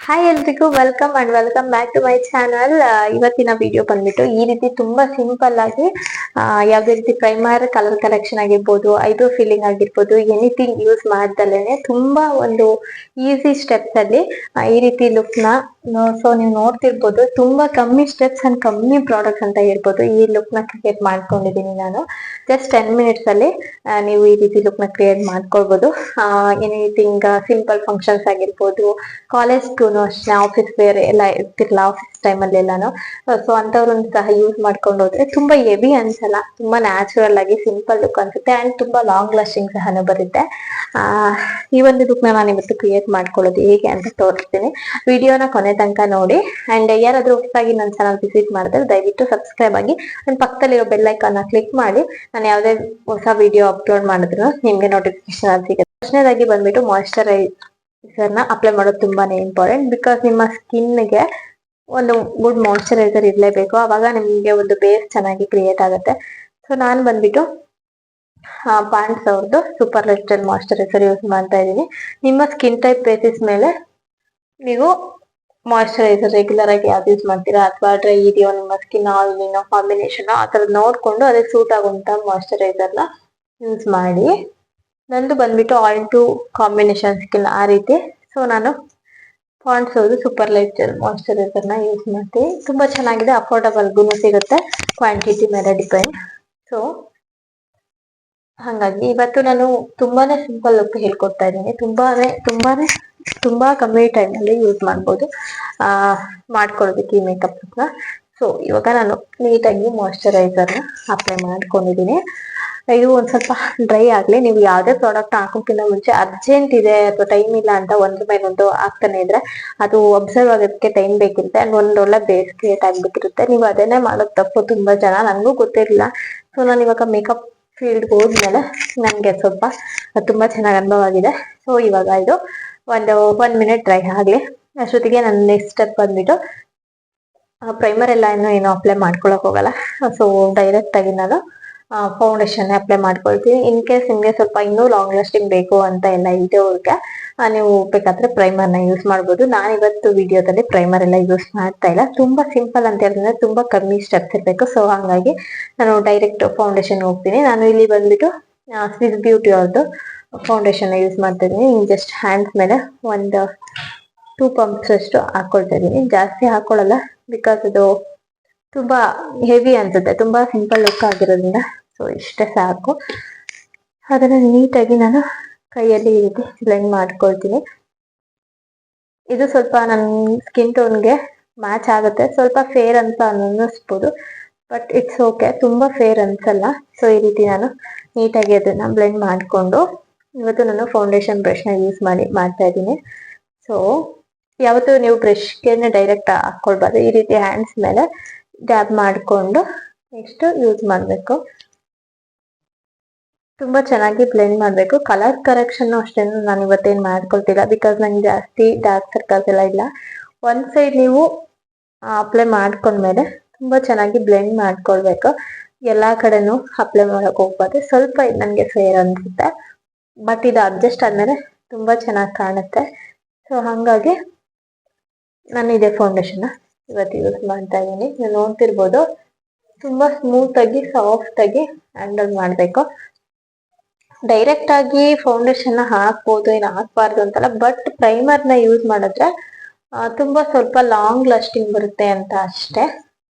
Hi ಎಲ್ರಿಗೂ welcome and welcome back to my channel. ಇವತ್ತಿನ video ಬಂದ್ಬಿಟ್ಟು ಈ ರೀತಿ ತುಂಬಾ ಸಿಂಪಲ್ ಆಗಿ ಯಾವ್ದೇ ರೀತಿ ಪ್ರೈಮರ್, ಕಲರ್ ಕರೆಕ್ಷನ್ ಆಗಿರ್ಬೋದು, ಐಬ್ರೋ ಫಿಲ್ಲಿಂಗ್ ಆಗಿರ್ಬೋದು, ಎನಿಥಿಂಗ್ ಯೂಸ್ ಮಾಡ್ದಲೇನೆ ತುಂಬಾ ಒಂದು ಈಸಿ ಸ್ಟೆಪ್ಸ್ ಅಲ್ಲಿ ಈ ರೀತಿ ಲುಕ್ ನ ನೀವು ನೋಡ್ತಿರ್ಬೋದು. ತುಂಬಾ ಕಮ್ಮಿ ಸ್ಟೆಪ್ಸ್ ಅಂಡ್ ಕಮ್ಮಿ ಪ್ರಾಡಕ್ಟ್ಸ್ ಅಂತ ಹೇಳ್ಬೋದು. ಈ ಲುಕ್ ನ ಕ್ರಿಯೇಟ್ ಮಾಡ್ಕೊಂಡಿದ್ದೀನಿ ನಾನು. ಜಸ್ಟ್ 10 ಮಿನಿಟ್ಸ್ ಅಲ್ಲಿ ನೀವು ಈ ರೀತಿ ಲುಕ್ ನ ಕ್ರಿಯೇಟ್ ಮಾಡ್ಕೊಳ್ಬಹುದು. ಎನಿಥಿಂಗ್ ಸಿಂಪಲ್ ಫಂಕ್ಷನ್ಸ್ ಆಗಿರ್ಬೋದು, ಕಾಲೇಜ್ಗೂ ಅಷ್ಟೇ, ಆಫೀಸ್ ವೇರ್ ಎಲ್ಲ ಇರ್ತಿರ್ಲ ಆಫೀಸ್ ಟೈಮಲ್ಲಿ ಎಲ್ಲಾನು. ಸೊ ಅಂತವ್ರನ್ನ ಸಹ ಯೂಸ್ ಮಾಡ್ಕೊಂಡು ಹೋದ್ರೆ ತುಂಬಾ ಹೆವಿ ಅನ್ಸಲ್ಲ, ತುಂಬಾ ನ್ಯಾಚುರಲ್ ಆಗಿ ಸಿಂಪಲ್ ಲುಕ್ ಅನ್ಸುತ್ತೆ ಅಂಡ್ ತುಂಬಾ ಲಾಂಗ್ ಲಾಸ್ಟಿಂಗ್ ಸಹನು ಬರುತ್ತೆ. ಈ ಒಂದು ಲುಕ್ ನಾನು ಇವತ್ತು ಕ್ರಿಯೇಟ್ ಮಾಡ್ಕೊಳ್ಳೋದು ಹೇಗೆ ಅಂತ ತೋರಿಸ್ತೀನಿ. ವಿಡಿಯೋನ ಕೊನೆ ತನಕ ನೋಡಿ. ಅಂಡ್ ಯಾರಾದ್ರೂ ಹೊಸದಾಗಿ ನನ್ನ ಚಾನಲ್ ವಿಸಿಟ್ ಮಾಡಿದ್ರೆ ದಯವಿಟ್ಟು ಸಬ್ಸ್ಕ್ರೈಬ್ ಆಗಿ ನನ್ನ ಪಕ್ಕದಲ್ಲಿರೋ ಬೆಲ್ ಐಕಾನ್ ನ ಕ್ಲಿಕ್ ಮಾಡಿ ನಾನು ಯಾವುದೇ ಹೊಸ ವಿಡಿಯೋ ಅಪ್ಲೋಡ್ ಮಾಡಿದ್ರು ನಿಮ್ಗೆ ನೋಟಿಫಿಕೇಶನ್ ಸಿಗುತ್ತೆ. ಫಸ್ಟ್ನೇದಾಗಿ ಬಂದ್ಬಿಟ್ಟು ಮಾಯಿಶ್ಚರೈಸರ್ ನ ಅಪ್ಲೈ ಮಾಡೋದು ತುಂಬಾನೇ ಇಂಪಾರ್ಟೆಂಟ್. ಬಿಕಾಸ್ ನಿಮ್ಮ ಸ್ಕಿನ್ಗೆ ಒಂದು ಗುಡ್ ಮಾಯಿಶ್ಚರೈಸರ್ ಇರಲೇಬೇಕು, ಅವಾಗ ನಿಮ್ಗೆ ಒಂದು ಬೇಸ್ ಚೆನ್ನಾಗಿ ಕ್ರಿಯೇಟ್ ಆಗುತ್ತೆ. ಸೊ ನಾನು ಬಂದ್ಬಿಟ್ಟು ಪಾಂಡ್ಸ್ ಅವ್ರದ್ದು ಸೂಪರ್ ಲೈಫ್ಸ್ಟೈಲ್ ಮಾಯಿಶ್ಚರೈಸರ್ ಯೂಸ್ ಮಾಡ್ತಾ ಇದ್ದೀನಿ. ನಿಮ್ಮ ಸ್ಕಿನ್ ಟೈಪ್ ಬೇಸಿಸ್ ಮೇಲೆ ನೀವು ಮಾಯಿಶ್ಚರೈಸರ್ ರೆಗ್ಯುಲರ್ ಆಗಿ ಯಾವ್ದು ಯೂಸ್ ಮಾಡ್ತೀರಾ, ಅಥವಾ ಡ್ರೈ ಇದೆಯೋ ನಿಮ್ಮ ಸ್ಕಿನ್, ಆಯಿಲಿನೋ ಕಾಂಬಿನೇಷನ್ ಆ ಥರ ನೋಡ್ಕೊಂಡು ಅದಕ್ಕೆ ಸೂಟ್ ಆಗುವಂತ ಮಾಯಿಶ್ಚರೈಸರ್ ನ ಯೂಸ್ ಮಾಡಿ. ನಂದು ಬಂದ್ಬಿಟ್ಟು ಆಯಿಲ್ ಟು ಕಾಂಬಿನೇಷನ್ ಸ್ಕಿನ್ ಆ ರೀತಿ. ಸೊ ನಾನು ಪಾಂಡ್ಸ್ ಅವ್ರದ್ದು ಸೂಪರ್ ಲೈಫ್ಸ್ಟೈಲ್ ಮಾಯಿಶ್ಚರೈಸರ್ ನ ಯೂಸ್ ಮಾಡ್ತೀನಿ. ತುಂಬಾ ಚೆನ್ನಾಗಿದೆ, ಅಫೋರ್ಡಬಲ್ಗೂ ಸಿಗುತ್ತೆ, ಕ್ವಾಂಟಿಟಿ ಮೇಲೆ ಡಿಪೆಂಡ್. ಸೊ ಹಾಗಾಗಿ ಇವತ್ತು ನಾನು ತುಂಬಾನೇ ಸಿಂಪಲ್ ಲುಕ್ ಹೇಳ್ಕೊಡ್ತಾ ಇದ್ದೀನಿ. ತುಂಬಾ ಕಮ್ಮಿ ಟೈಮ್ ಅಲ್ಲಿ ಯೂಸ್ ಮಾಡ್ಬೋದು ಮಾಡ್ಕೊಳ್ಳೋದಕ್ಕೆ ಈ ಮೇಕಪ್ ನ. ಸೊ ಇವಾಗ ನಾನು ನೀಟಾಗಿ ಮಾಯಿಶ್ಚರೈಸರ್ ನ ಅಪ್ಲೈ ಮಾಡ್ಕೊಂಡಿದ್ದೀನಿ. ಇದು ಒಂದ್ ಸ್ವಲ್ಪ ಡ್ರೈ ಆಗ್ಲಿ. ನೀವು ಯಾವ್ದೇ ಪ್ರಾಡಕ್ಟ್ ಹಾಕೋಕ್ಕಿಂತ ಮುಂಚೆ ಅರ್ಜೆಂಟ್ ಇದೆ ಅಥವಾ ಟೈಮ್ ಇಲ್ಲ ಅಂತ ಒಂದ್ರ ಮೇಲೆ ಒಂದು ಹಾಕ್ತಾನೆ ಇದ್ರೆ ಅದು ಅಬ್ಸರ್ವ್ ಆಗೋದಕ್ಕೆ ಟೈಮ್ ಬೇಕಿರುತ್ತೆ ಅಂಡ್ ಒಂದ್ ಒಳ್ಳೆ ಬೇಸ್ ಕ್ರಿಯೇಟ್ ಆಗ್ಬೇಕಿರುತ್ತೆ. ನೀವು ಅದನ್ನೇ ಮಾಡೋದು ತಪ್ಪು ತುಂಬಾ ಜನ, ನನಗೂ ಗೊತ್ತಿರಲಿಲ್ಲ. ಸೊ ನಾನು ಇವಾಗ ಮೇಕಪ್ ಫೀಲ್ಡ್ ಹೋದ್ಮೇಲೆ ನನ್ಗೆ ಸ್ವಲ್ಪ ತುಂಬಾ ಚೆನ್ನಾಗಿ ಅನುಭವ ಆಗಿದೆ. ಸೊ ಇವಾಗ ಇದು ಒಂದು 1 ಮಿನಿಟ್ ಡ್ರೈ ಆಗ್ಲಿ. ಅಷ್ಟೊತ್ತಿಗೆ ನನ್ನ ನೆಕ್ಸ್ಟ್ ಸ್ಟೆಪ್ ಬಂದ್ಬಿಟ್ಟು ಪ್ರೈಮರ್ ಎಲ್ಲ ಏನು ಅಪ್ಲೈ ಮಾಡ್ಕೊಳಕ್ ಹೋಗಲ್ಲ. ಸೊ ಡೈರೆಕ್ಟ್ ಆಗಿ ನಾನು ಫೌಂಡೇಶನ್ ಅಪ್ಲೈ ಮಾಡ್ಕೊಳ್ತೀನಿ. ಇನ್ ಕೇಸ್ ನಿಮ್ಗೆ ಸ್ವಲ್ಪ ಇನ್ನೂ ಲಾಂಗ್ ಲಾಸ್ಟಿಂಗ್ ಬೇಕು ಅಂತ ಎಲ್ಲ ಇದ್ದವ್ರಿಗೆ ನೀವು ಬೇಕಾದ್ರೆ ಪ್ರೈಮರ್ ನ ಯೂಸ್ ಮಾಡ್ಬೋದು. ನಾನು ಇವತ್ತು ವಿಡಿಯೋದಲ್ಲಿ ಪ್ರೈಮರ್ ಎಲ್ಲ ಯೂಸ್ ಮಾಡ್ತಾ ಇಲ್ಲ. ತುಂಬಾ ಸಿಂಪಲ್ ಅಂತ ಹೇಳಿದ್ರೆ ತುಂಬಾ ಕಮ್ಮಿ ಸ್ಟೆಪ್ಸ್ ಇರ್ಬೇಕು. ಸೊ ಹಂಗಾಗಿ ನಾನು ಡೈರೆಕ್ಟ್ ಫೌಂಡೇಶನ್ ಹೋಗ್ತೀನಿ. ನಾನು ಇಲ್ಲಿ ಬಂದ್ಬಿಟ್ಟು ಸ್ವಿಸ್ ಬ್ಯೂಟಿ ಅವ್ರದ್ದು ಫೌಂಡೇಶನ್ ಯೂಸ್ ಮಾಡ್ತಾ ಇದೀನಿ. ಜಸ್ಟ್ ಹ್ಯಾಂಡ್ಸ್ ಮೇಲೆ ಒಂದು 2 ಪಂಪ್ಸ್ ಅಷ್ಟು ಹಾಕೊಳ್ತಾ ಇದೀನಿ, ಜಾಸ್ತಿ ಹಾಕೊಳ್ಳಲ್ಲ. ಬಿಕಾಸ್ ಅದು ತುಂಬಾ ಹೆವಿ ಅನ್ಸುತ್ತೆ, ತುಂಬಾ ಸಿಂಪಲ್ ಲುಕ್ ಆಗಿರೋದ್ರಿಂದ. ಸೊ ಇಷ್ಟೇ ಸಾಕು. ಅದನ್ನ ನೀಟಾಗಿ ನಾನು ಕೈಯಲ್ಲಿ ಈ ರೀತಿ ಬ್ಲೆಂಡ್ ಮಾಡ್ಕೊಳ್ತೀನಿ. ಇದು ಸ್ವಲ್ಪ ನನ್ನ ಸ್ಕಿನ್ ಟೋನ್ಗೆ ಮ್ಯಾಚ್ ಆಗುತ್ತೆ. ಸ್ವಲ್ಪ ಫೇರ್ ಅಂತ ಅನ್ನಿಸ್ಬೋದು, ಬಟ್ ಇಟ್ಸ್ ಓಕೆ, ತುಂಬಾ ಫೇರ್ ಅನ್ಸಲ್ಲ. ಸೊ ಈ ರೀತಿ ನಾನು ನೀಟಾಗಿ ಅದನ್ನ ಬ್ಲೆಂಡ್ ಮಾಡ್ಕೊಂಡು ಇವತ್ತು ನಾನು ಫೌಂಡೇಶನ್ ಬ್ರಷ್ ನ ಯೂಸ್ ಮಾಡ್ತಾ ಇದ್ದೀನಿ. ಸೊ ಯಾವತ್ತು ನೀವು ಬ್ರಷ್ಗೆ ಡೈರೆಕ್ಟ್ ಹಾಕೊಳ್ಬಾರ್ದು, ಈ ರೀತಿ ಹ್ಯಾಂಡ್ಸ್ ಮೇಲೆ ಡ್ಯಾಬ್ ಮಾಡ್ಕೊಂಡು ನೆಕ್ಸ್ಟ್ ಯೂಸ್ ಮಾಡಬೇಕು. ತುಂಬಾ ಚೆನ್ನಾಗಿ ಬ್ಲೆಂಡ್ ಮಾಡಬೇಕು. ಕಲರ್ ಕರೆಕ್ಷನ್ ಅಷ್ಟೇ ನಾನು ಇವತ್ತೇನು ಮಾಡ್ಕೊಳ್ತಿಲ್ಲ, ಬಿಕಾಸ್ ನಂಗೆ ಜಾಸ್ತಿ ಡಾರ್ಕ್ ಸರ್ಕಲ್ಸ್ ಎಲ್ಲ ಇಲ್ಲ. ಒಂದ್ ಸೈಡ್ ನೀವು ಅಪ್ಲೈ ಮಾಡ್ಕೊಂಡ್ಮೇಲೆ ತುಂಬಾ ಚೆನ್ನಾಗಿ ಬ್ಲೆಂಡ್ ಮಾಡ್ಕೊಳ್ಬೇಕು. ಎಲ್ಲಾ ಕಡೆನೂ ಅಪ್ಲೈ ಮಾಡಕ್ ಹೋಗ್ಬಾರ್ದು. ಸ್ವಲ್ಪ ನನಗೆ ಫೇರ್ ಅನ್ಸುತ್ತೆ, ಬಟ್ ಇದು ಅಡ್ಜಸ್ಟ್ ಆದ್ಮೇಲೆ ತುಂಬಾ ಚೆನ್ನಾಗಿ ಕಾಣುತ್ತೆ. ಸೊ ಹಂಗಾಗಿ ನಾನು ಇದೇ ಫೌಂಡೇಶನ್ ಇವತ್ತು ಯೂಸ್ ಮಾಡ್ತಾ ಇದ್ದೀನಿ. ನೀವು ನೋಡ್ತಿರ್ಬೋದು, ತುಂಬಾ ಸ್ಮೂತ್ ಆಗಿ ಸಾಫ್ಟ್ ಆಗಿ ಹ್ಯಾಂಡಲ್ ಮಾಡ್ಬೇಕು. ಡೈರೆಕ್ಟ್ ಆಗಿ ಫೌಂಡೇಶನ್ ಹಾಕ್ಬೋದು, ಏನು ಹಾಕ್ಬಾರ್ದು ಅಂತಲ್ಲ, ಬಟ್ ಪ್ರೈಮರ್ ನ ಯೂಸ್ ಮಾಡಿದ್ರೆ ತುಂಬಾ ಸ್ವಲ್ಪ ಲಾಂಗ್ ಲಾಸ್ಟಿಂಗ್ ಬರುತ್ತೆ ಅಂತ ಅಷ್ಟೇ.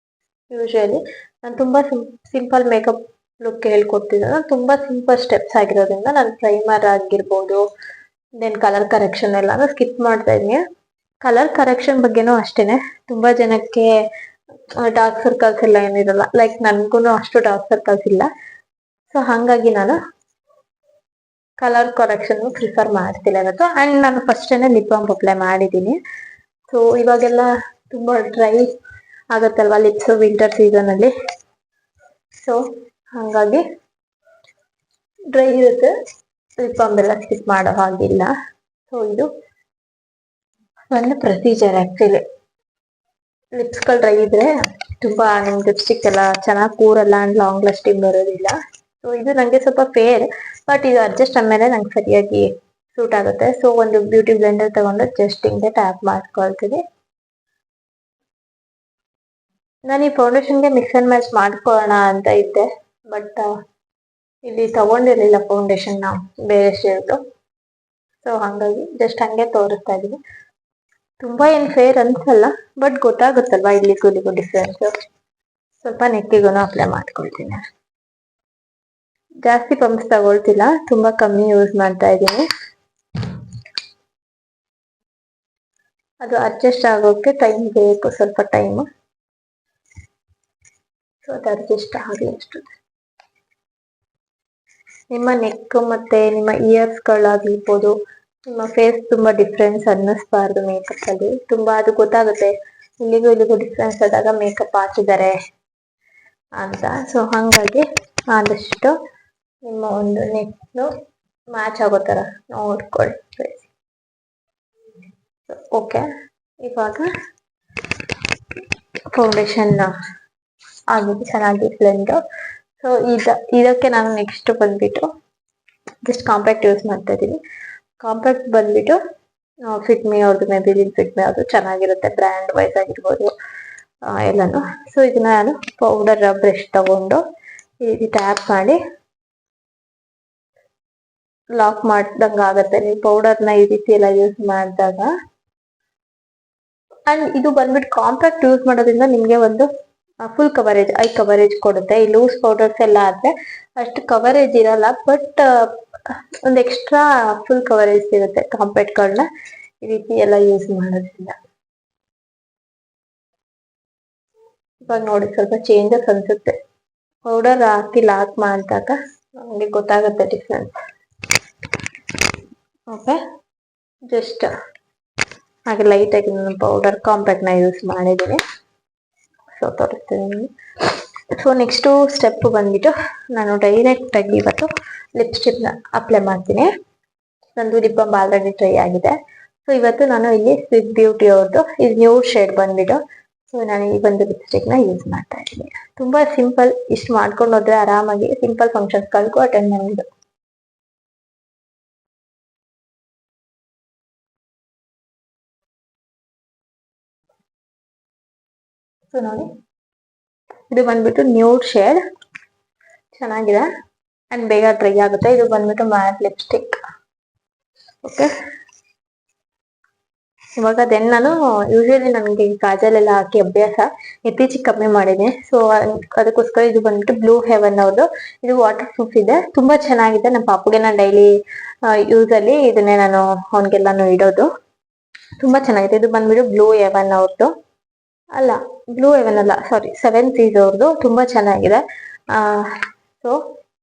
ಯೂಶುವಲಿ ನಾನು ತುಂಬಾ ಸಿಂಪಲ್ ಮೇಕಪ್ ಲುಕ್ ಹೇಳ್ಕೊಡ್ತಿದ್ದೆ. ತುಂಬಾ ಸಿಂಪಲ್ ಸ್ಟೆಪ್ಸ್ ಆಗಿರೋದ್ರಿಂದ ನಾನು ಪ್ರೈಮರ್ ಆಗಿರ್ಬೋದು, ದೆನ್ ಕಲರ್ ಕರೆಕ್ಷನ್ ಎಲ್ಲಾನು ಸ್ಕಿಪ್ ಮಾಡ್ತಾ ಇದೀನಿ. ಕಲರ್ ಕರೆಕ್ಷನ್ ಬಗ್ಗೆನೂ ಅಷ್ಟೇನೆ, ತುಂಬಾ ಜನಕ್ಕೆ ಡಾರ್ಕ್ ಸರ್ಕಲ್ಸ್ ಎಲ್ಲ ಏನಿರಲ್ಲ, ಲೈಕ್ ನನ್ಗೂ ಅಷ್ಟು ಡಾರ್ಕ್ ಸರ್ಕಲ್ಸ್ ಇಲ್ಲ. ಸೊ ಹಂಗಾಗಿ ನಾನು ಕಲರ್ ಕರೆಕ್ಷನ್ ಪ್ರಿಫರ್ ಮಾಡ್ತಿಲ್ಲ ಇವತ್ತು. ಅಂಡ್ ನಾನು ಫಸ್ಟೇನೆ ಲಿಪ್ ಬಾಮ್ ಅಪ್ಲೈ ಮಾಡಿದ್ದೀನಿ. ಸೊ ಇವಾಗೆಲ್ಲ ತುಂಬಾ ಡ್ರೈ ಆಗತ್ತಲ್ವಾ ಲಿಪ್ಸ್ ವಿಂಟರ್ ಸೀಸನ್ ಅಲ್ಲಿ. ಸೊ ಹಂಗಾಗಿ ಡ್ರೈ ಇರುತ್ತೆ, ಲಿಪ್ ಬಾಮ್ ಎಲ್ಲ ಸ್ಕಿಪ್ ಮಾಡೋ ಹಾಗಿಲ್ಲ. ಸೊ ಇದು ಒಂದು ಪ್ರೊಸೀಜರ್. ಆಕ್ಚುಲಿ ಲಿಪ್ಸ್ಗಳು ಡ್ರೈ ಇದ್ರೆ ತುಂಬಾ ನಿಮ್ ಲಿಪ್ಸ್ಟಿಕ್ ಎಲ್ಲ ಚೆನ್ನಾಗಿ ಕೂರಲ್ಲ ಅಂಡ್ ಲಾಂಗ್ ಲಾಸ್ಟಿಂಗ್ ಬರೋದಿಲ್ಲ. ಸೊ ಇದು ನಂಗೆ ಸ್ವಲ್ಪ ಫೇರ್, ಬಟ್ ಇದು ಅಡ್ಜಸ್ಟ್ ಆದ್ಮೇಲೆ ನಂಗೆ ಸರಿಯಾಗಿ ಸೂಟ್ ಆಗುತ್ತೆ. ಸೊ ಒಂದು ಬ್ಯೂಟಿ ಬ್ಲೆಂಡರ್ ತಗೊಂಡು ಜಸ್ಟ್ ಹಿಂಗೆ ಟ್ಯಾಪ್ ಮಾಡ್ಕೊಳ್ತೀನಿ. ನಾನು ಈ ಫೌಂಡೇಶನ್ಗೆ ಮಿಕ್ಸ್ ಅಂಡ್ ಮ್ಯಾಚ್ ಮಾಡ್ಕೊಳ್ಳೋಣ ಅಂತ ಇದ್ದೆ, ಬಟ್ ಇಲ್ಲಿ ತಗೊಂಡಿರ್ಲಿಲ್ಲ ಫೌಂಡೇಶನ್ ನಾವು ಬೇರೆ ಶೇಡ್ದು. ಸೊ ಹಾಗಾಗಿ ಜಸ್ಟ್ ಹಂಗೆ ತೋರಿಸ್ತಾ ಇದೀನಿ. ತುಂಬಾ ಏನ್ ಫೇರ್ ಅನ್ಸಲ್ಲ, ಬಟ್ ಗೊತ್ತಾಗುತ್ತಲ್ವಾ ಇಲ್ಲಿಗೂ ಇಲ್ಲಿಗೂ ಡಿಫ್ರೆನ್ಸ್. ಸ್ವಲ್ಪ ನೆಕ್ಕಿಗೂ ಅಪ್ಲೈ ಮಾಡ್ಕೊಳ್ತೀನಿ. ಜಾಸ್ತಿ ಪಂಪ್ಸ್ ತಗೊಳ್ತಿಲ್ಲ, ತುಂಬಾ ಕಮ್ಮಿ ಯೂಸ್ ಮಾಡ್ತಾ ಇದ್ದೀನಿ. ಅದು ಅಡ್ಜಸ್ಟ್ ಆಗೋಕೆ ಟೈಮ್ ಬೇಕು, ಸ್ವಲ್ಪ ಟೈಮ್. ಸೊ ಅದು ಅಡ್ಜಸ್ಟ್ ಆಗಲಿ ಅಷ್ಟು. ನಿಮ್ಮ ನೆಕ್ ಮತ್ತೆ ನಿಮ್ಮ ಇಯರ್ಸ್ ಗಳಾಗಿರ್ಬೋದು, ನಿಮ್ಮ ಫೇಸ್ ತುಂಬಾ ಡಿಫ್ರೆನ್ಸ್ ಅನ್ನಿಸ್ಬಾರ್ದು ಮೇಕಪ್ ಅಲ್ಲಿ. ತುಂಬಾ ಅದು ಗೊತ್ತಾಗುತ್ತೆ ಇಲ್ಲಿಗೂ ಇಲ್ಲಿಗೂ ಡಿಫ್ರೆನ್ಸ್ ಆದಾಗ ಮೇಕಪ್ ಹಾಕಿದ್ದಾರೆ ಅಂತ. ಸೊ ಹಾಗಾಗಿ ಆದಷ್ಟು ನಿಮ್ಮ ಒಂದು ನೆಕ್ನು ಮ್ಯಾಚ್ ಆಗೋ ತರ ನೋಡ್ಕೊಳ್ಳಿ. ಓಕೆ, ಇವಾಗ ಫೌಂಡೇಶನ್ ಆಗಿದೆ ಚೆನ್ನಾಗಿ ಬ್ಲೆಂಡ್. ಸೊ ಇದಕ್ಕೆ ನಾನು ನೆಕ್ಸ್ಟ್ ಬಂದ್ಬಿಟ್ಟು ಜಸ್ಟ್ ಕಾಂಪ್ಯಾಕ್ಟ್ ಯೂಸ್ ಮಾಡ್ತಾ ಇದ್ದೀನಿ. ಕಾಂಪ್ಯಾಕ್ಟ್ ಬಂದ್ಬಿಟ್ಟು ಫಿಟ್ ಮೀ ಅವ್ರದ್ದು, ಮೇಬಿಲಿನ್ ಫಿಟ್ ಮೀ ಅವ್ರದ್ದು ಚೆನ್ನಾಗಿರುತ್ತೆ, ಬ್ರ್ಯಾಂಡ್ ವೈಸ್ ಆಗಿರ್ಬೋದು ಎಲ್ಲಾನು. ಸೊ ಇದನ್ನ ನಾನು ಪೌಡರ್ ಬ್ರಷ್ ತಗೊಂಡು ಈ ರೀತಿ ಟ್ಯಾಪ್ ಮಾಡಿ ಲಾಕ್ ಮಾಡ್ದಂಗ ಆಗತ್ತೆ ನೀವು ಪೌಡರ್ನ ಈ ರೀತಿ ಎಲ್ಲ ಯೂಸ್ ಮಾಡಿದಾಗ. ಅಂಡ್ ಇದು ಬಂದ್ಬಿಟ್ಟು ಕಾಂಪ್ಯಾಕ್ಟ್ ಯೂಸ್ ಮಾಡೋದ್ರಿಂದ ನಿಮ್ಗೆ ಒಂದು ಫುಲ್ ಕವರೇಜ್, ಐ ಕವರೇಜ್ ಕೊಡುತ್ತೆ. ಈ ಲೂಸ್ ಪೌಡರ್ಸ್ ಎಲ್ಲ ಆದ್ರೆ ಅಷ್ಟು ಕವರೇಜ್ ಇರಲ್ಲ, ಬಟ್ ಒಂದು ಎಕ್ಸ್ಟ್ರಾ ಫುಲ್ ಕವರೇಜ್ ಸಿಗುತ್ತೆ ಕಾಂಪ್ಯಾಕ್ಟ್ಗಳನ್ನ ಈ ರೀತಿ ಎಲ್ಲ ಯೂಸ್ ಮಾಡೋದ್ರಿಂದ. ಇವಾಗ ನೋಡಿ ಸ್ವಲ್ಪ ಚೇಂಜಸ್ ಅನ್ಸುತ್ತೆ, ಪೌಡರ್ ಹಾಕಿ ಲಾಕ್ ಮಾಡಿದಾಗ ನಮಗೆ ಗೊತ್ತಾಗುತ್ತೆ ಡಿಫ್ರೆನ್ಸ್. ಓಕೆ, ಜಸ್ಟ್ ಹಾಗೆ ಲೈಟ್ ಆಗಿ ನಾನು ಪೌಡರ್ ಕಾಂಪ್ಯಾಕ್ಟ್ ನ ಯೂಸ್ ಮಾಡಿದ್ದೀನಿ. ಸೊ ತೋರಿಸ್ತೀನಿ. ಸೊ ನೆಕ್ಸ್ಟ್ ಸ್ಟೆಪ್ ಬಂದ್ಬಿಟ್ಟು ನಾನು ಡೈರೆಕ್ಟ್ ಆಗಿ ಇವತ್ತು ಲಿಪ್ಸ್ಟಿಕ್ ನ ಅಪ್ಲೈ ಮಾಡ್ತೀನಿ. ನಂದು ಲಿಪ್ ಬಾಮ್ ಆಲ್ರೆಡಿ ಟ್ರೈ ಆಗಿದೆ. ಸೊ ಇವತ್ತು ನಾನು ಇಲ್ಲಿ ಸ್ವಿಸ್ ಬ್ಯೂಟಿ ಅವ್ರದ್ದು ಇದು ನ್ಯೂ ಶೇಡ್ ಬಂದ್ಬಿಟ್ಟು, ಸೊ ನಾನು ಈ ಒಂದು ಲಿಪ್ಸ್ಟಿಕ್ ನ ಯೂಸ್ ಮಾಡ್ತಾ ಇದ್ದೀನಿ. ತುಂಬಾ ಸಿಂಪಲ್, ಇಷ್ಟು ಮಾಡ್ಕೊಂಡು ಹೋದ್ರೆ ಆರಾಮಾಗಿ ಸಿಂಪಲ್ ಫಂಕ್ಷನ್ಸ್ ಗಳಿಗೂ ಅಟೆಂಡ್ ಮಾಡಿದ್ದು. ಸೊ ನೋಡಿ, ಇದು ಬಂದ್ಬಿಟ್ಟು ನ್ಯೂಡ್ ಶೇಡ್, ಚೆನ್ನಾಗಿದೆ ಅಂಡ್ ಬೇಗ ಡ್ರೈ ಆಗುತ್ತೆ. ಇದು ಬಂದ್ಬಿಟ್ಟು ಮ್ಯಾಟ್ ಲಿಪ್ಸ್ಟಿಕ್. ಓಕೆ, ಇವಾಗ ದೆನ್ ನಾನು ಯೂಶಲಿ ನನಗೆ ಕಾಜಲ್ ಎಲ್ಲ ಹಾಕಿ ಅಭ್ಯಾಸ, ಇತ್ತೀಚೆಗೆ ಕಮ್ಮಿ ಮಾಡಿದೆ. ಸೊ ಅದಕ್ಕೋಸ್ಕರ ಇದು ಬಂದ್ಬಿಟ್ಟು ಬ್ಲೂ ಹೆವನ್ ಅವ್ರದ್ದು. ಇದು ವಾಟರ್ ಪ್ರೂಫ್ ಇದೆ, ತುಂಬಾ ಚೆನ್ನಾಗಿದೆ. ನಮ್ಮ ಪಾಪುಗೆ ನಾನು ಡೈಲಿ ಯೂಸ್ ಅಲ್ಲಿ ಇದನ್ನೇ ನಾನು ಅವನಿಗೆಲ್ಲಾನು ಇಡೋದು. ತುಂಬಾ ಚೆನ್ನಾಗಿದೆ. ಇದು ಬಂದ್ಬಿಟ್ಟು ಬ್ಲೂ ಹೆವನ್ ಅವ್ರದ್ದು, ಅಲ್ಲ ಬ್ಲೂ ಹೆವನ್ ಅಲ್ಲ, ಸಾರಿ, ಸೆವೆನ್ ಸೀಸ್ ಅವ್ರದ್ದು. ತುಂಬಾ ಚೆನ್ನಾಗಿದೆ. ಸೊ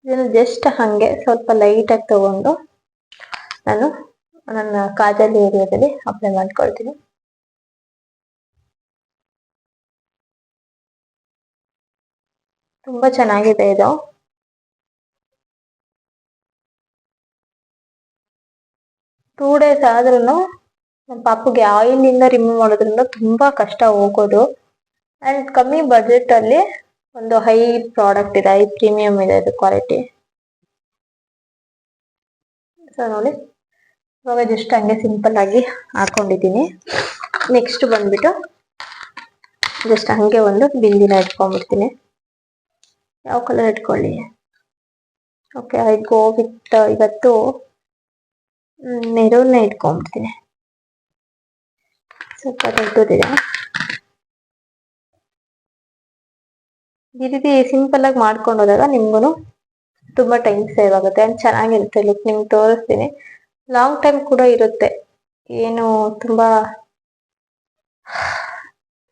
ಇದನ್ನು ಜಸ್ಟ್ ಹಂಗೆ ಸ್ವಲ್ಪ ಲೈಟ್ ಆಗಿ ತಗೊಂಡು ನಾನು ನನ್ನ ಕಾಜಲ್ ಏರಿಯಾದಲ್ಲಿ ಅಪ್ಲೈ ಮಾಡ್ಕೊಳ್ತೀನಿ. ತುಂಬಾ ಚೆನ್ನಾಗಿದೆ ಇದು. ಟೂ ಡೇಸ್ ಆದ್ರೂ ನಮ್ಮ ಪಾಪುಗೆ ಆಯಿಲ್ ಇಂದ ರಿಮೂವ್ ಮಾಡೋದ್ರಿಂದ ತುಂಬಾ ಕಷ್ಟ ಹೋಗೋದು. ಅಂಡ್ ಕಮ್ಮಿ ಬಜೆಟ್ ಅಲ್ಲಿ ಒಂದು ಹೈ ಪ್ರಾಡಕ್ಟ್ ಇದೆ, ಹೈ ಪ್ರೀಮಿಯಂ ಇದೆ ಇದು ಕ್ವಾಲಿಟಿ. ಸೊ ನೋಡಿ, ಇವಾಗ ಜಸ್ಟ್ ಹಂಗೆ ಸಿಂಪಲ್ ಆಗಿ ಹಾಕೊಂಡಿದ್ದೀನಿ. ನೆಕ್ಸ್ಟ್ ಬಂದ್ಬಿಟ್ಟು ಜಸ್ಟ್ ಹಂಗೆ ಒಂದು ಬಿಂದಿನ ಇಟ್ಕೊಂಡ್ಬಿಡ್ತೀನಿ. ಯಾವ ಕಲರ್ ಇಟ್ಕೊಳ್ಳಿ? ಓಕೆ, ಐ ಗೋ ವಿತ್ ಇವತ್ತು ಮೆರೂನ್ ಇಟ್ಕೊಂಡ್ಬಿಡ್ತೀನಿ. ಸ್ವಲ್ಪ ದೊಡ್ಡದಿದೆ. ಈ ರೀತಿ ಸಿಂಪಲ್ ಆಗಿ ಮಾಡ್ಕೊಂಡು ಹೋದಾಗ ನಿಮ್ಗೂ ತುಂಬಾ ಟೈಮ್ ಸೇವ್ ಆಗುತ್ತೆ ಅಂಡ್ ಚೆನ್ನಾಗಿರುತ್ತೆ ಲುಕ್. ನಿಮ್ಗೆ ತೋರಿಸ್ತೀನಿ, ಲಾಂಗ್ ಟೈಮ್ ಕೂಡ ಇರುತ್ತೆ, ಏನು ತುಂಬಾ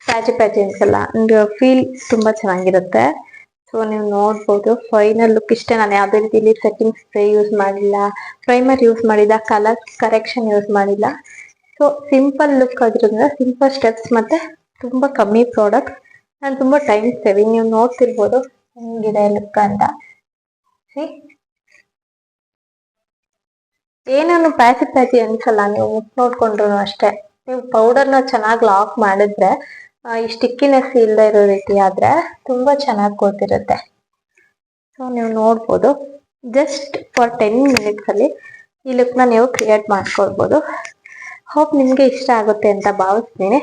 ಪ್ಯಾಚಿ ಪ್ಯಾಚಿ ಅನ್ಸಲ್ಲ, ಫೀಲ್ ತುಂಬಾ ಚೆನ್ನಾಗಿರುತ್ತೆ. ಸೊ ನೀವು ನೋಡ್ಬೋದು ಫೈನಲ್ ಲುಕ್ ಇಷ್ಟೇ. ನಾನು ಯಾವುದೇ ರೀತಿಯಲ್ಲಿ ಸೆಟ್ಟಿಂಗ್ ಸ್ಪ್ರೇ ಯೂಸ್ ಮಾಡಿಲ್ಲ, ಪ್ರೈಮರ್ ಯೂಸ್ ಮಾಡಿಲ್ಲ, ಕಲರ್ ಕರೆಕ್ಷನ್ ಯೂಸ್ ಮಾಡಿಲ್ಲ. ಸೊ ಸಿಂಪಲ್ ಲುಕ್ ಆಗಿರೋದ್ರಿಂದ ಸಿಂಪಲ್ ಸ್ಟೆಪ್ಸ್ ಮತ್ತೆ ತುಂಬಾ ಕಮ್ಮಿ ಪ್ರಾಡಕ್ಟ್ ನಾನು ತುಂಬಾ ಟೈಮ್ ಸೇವಿಂಗ್. ನೀವು ನೋಡ್ತಿರ್ಬೋದು ಹೆಂಗಿದೆ ಲುಕ್ ಅಂತ. ಏನನ್ನು ಪ್ಯಾಚಿ ಪ್ಯಾಚಿ ಅನ್ಸಲ್ಲ, ನೀವು ನೋಡ್ಕೊಂಡ್ರು ಅಷ್ಟೇ. ನೀವು ಪೌಡರ್ನ ಚೆನ್ನಾಗಿ ಲಾಕ್ ಮಾಡಿದ್ರೆ ಈ ಸ್ಟಿಕ್ಕಿನೆಸ್ ಇಲ್ಲದೆ ಇರೋ ರೀತಿ ಆದ್ರೆ ತುಂಬಾ ಚೆನ್ನಾಗಿ ಕೂತಿರುತ್ತೆ. ಸೊ ನೀವು ನೋಡ್ಬೋದು ಜಸ್ಟ್ ಫಾರ್ 10 minutes ಅಲ್ಲಿ ಈ ಲುಕ್ನ ನೀವು ಕ್ರಿಯೇಟ್ ಮಾಡ್ಕೊಳ್ಬೋದು. ಹೋಪ್ ನಿಮ್ಗೆ ಇಷ್ಟ ಆಗುತ್ತೆ ಅಂತ ಭಾವಿಸ್ತೀನಿ.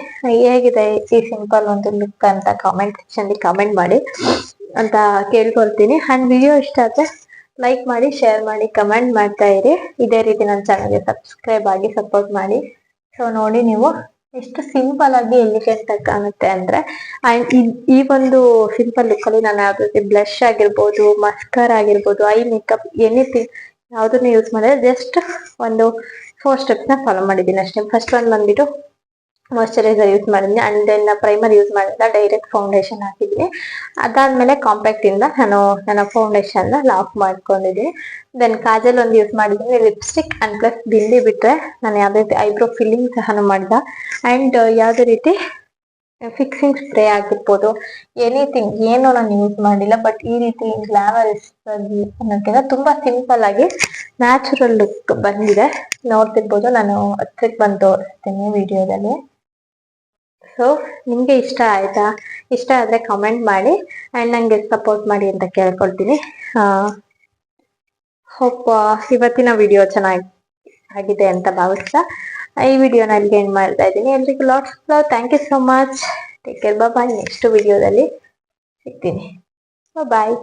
ಹೇಗಿದೆ ಈ ಸಿಂಪಲ್ ಒಂದು ಲುಕ್ ಅಂತ ಕಾಮೆಂಟ್ ಸೆಕ್ಷನ್ ಕಾಮೆಂಟ್ ಮಾಡಿ ಅಂತ ಕೇಳ್ಕೊಳ್ತೀನಿ. ಅಂಡ್ ವಿಡಿಯೋ ಇಷ್ಟ ಆದ್ರೆ ಲೈಕ್ ಮಾಡಿ, ಶೇರ್ ಮಾಡಿ, ಕಮೆಂಟ್ ಮಾಡ್ತಾ ಇರಿ. ಇದೇ ರೀತಿ ನನ್ನ ಚಾನಲ್ಗೆ ಸಬ್ಸ್ಕ್ರೈಬ್ ಆಗಿ ಸಪೋರ್ಟ್ ಮಾಡಿ. ಸೊ ನೋಡಿ ನೀವು ಎಷ್ಟು ಸಿಂಪಲ್ ಆಗಿ ಎಲಿಗೆಂಟ್ ಆಗಿ ಕಾಣುತ್ತೆ ಅಂದ್ರೆ. ಅಂಡ್ ಈ ಒಂದು ಸಿಂಪಲ್ ಲುಕ್ ಅಲ್ಲಿ ನಾನು ಯಾವ್ದು ಬ್ಲಶ್ ಆಗಿರ್ಬೋದು, ಮಸ್ಕರ್ ಆಗಿರ್ಬೋದು, ಐ ಮೇಕಪ್, ಎನಿಥಿಂಗ್ ಯಾವ್ದನ್ನ ಯೂಸ್ ಮಾಡಿದ್ರೆ ಜಸ್ಟ್ ಒಂದು 4 ಸ್ಟೆಪ್ಸ್ ನ ಫಾಲೋ ಮಾಡಿದ್ದೀನಿ ಅಷ್ಟೇ. ಫಸ್ಟ್ ಒನ್ ಬಂದ್ಬಿಟ್ಟು ಮಾಯಶ್ಚರೈಸರ್ ಯೂಸ್ ಮಾಡಿದ್ದೀನಿ. ಅಂಡ್ ದೆನ್ ಪ್ರೈಮರ್ ಯೂಸ್ ಮಾಡಿಲ್ಲ, ಡೈರೆಕ್ಟ್ ಫೌಂಡೇಶನ್ ಹಾಕಿದ್ದೀನಿ. ಅದಾದ್ಮೇಲೆ ಕಾಂಪ್ಯಾಕ್ಟ್ ಇಂದ ನಾನು ನನ್ನ ಫೌಂಡೇಶನ್ ಲಾಕ್ ಮಾಡ್ಕೊಂಡಿದ್ದೀನಿ. ದೆನ್ ಕಾಜಲ್ ಒಂದು ಯೂಸ್ ಮಾಡಿದ್ದೀನಿ, ಲಿಪ್ಸ್ಟಿಕ್ ಅಂಡ್ ಪ್ಲಸ್ ಬಿಂದಿ ಬಿಟ್ರೆ ನಾನು ಯಾವ್ದೇ ರೀತಿ ಐಬ್ರೋ ಫಿಲ್ಲಿಂಗ್ ಸಹ ಮಾಡಿದ. ಅಂಡ್ ಯಾವ್ದೇ ರೀತಿ ಫಿಕ್ಸಿಂಗ್ ಸ್ಪ್ರೇ ಆಗಿರ್ಬೋದು, ಎನಿಥಿಂಗ್ ಏನು ನಾನು ಯೂಸ್ ಮಾಡಿಲ್ಲ. ಬಟ್ ಈ ರೀತಿ ಗ್ಲಾಮರಸ್ ಅನ್ನೋಕ್ಕಿಂತ ತುಂಬಾ ಸಿಂಪಲ್ ಆಗಿ ನ್ಯಾಚುರಲ್ ಲುಕ್ ಬಂದಿದೆ. ನೋಡ್ತಿರ್ಬೋದು, ನಾನು ಹತ್ರಕ್ಕೆ ಬಂದು ತೋರಿಸ್ತೀನಿ ವಿಡಿಯೋದಲ್ಲಿ. ಸೊ ನಿಮ್ಗೆ ಇಷ್ಟ ಆಯ್ತಾ? ಇಷ್ಟ ಆದ್ರೆ ಕಮೆಂಟ್ ಮಾಡಿ ಅಂಡ್ ನಂಗೆ ಸಪೋರ್ಟ್ ಮಾಡಿ ಅಂತ ಕೇಳ್ಕೊಳ್ತೀನಿ. ಹೋಪ್ ಇವತ್ತಿನ ವಿಡಿಯೋ ಚೆನ್ನಾಗಿ ಆಗಿದೆ ಅಂತ ಭಾವಿಸ್ತಾ ಈ ವಿಡಿಯೋನ ಅಲ್ಲಿಗೆ ಎಂಡ್ ಮಾಡ್ತಾ ಇದ್ದೀನಿ. ಎಲ್ರಿಗೂ lots of love. Thank you so much. Take care. Bye. Next ವಿಡಿಯೋದಲ್ಲಿ ಸಿಗ್ತೀನಿ. ಬಾಯ್.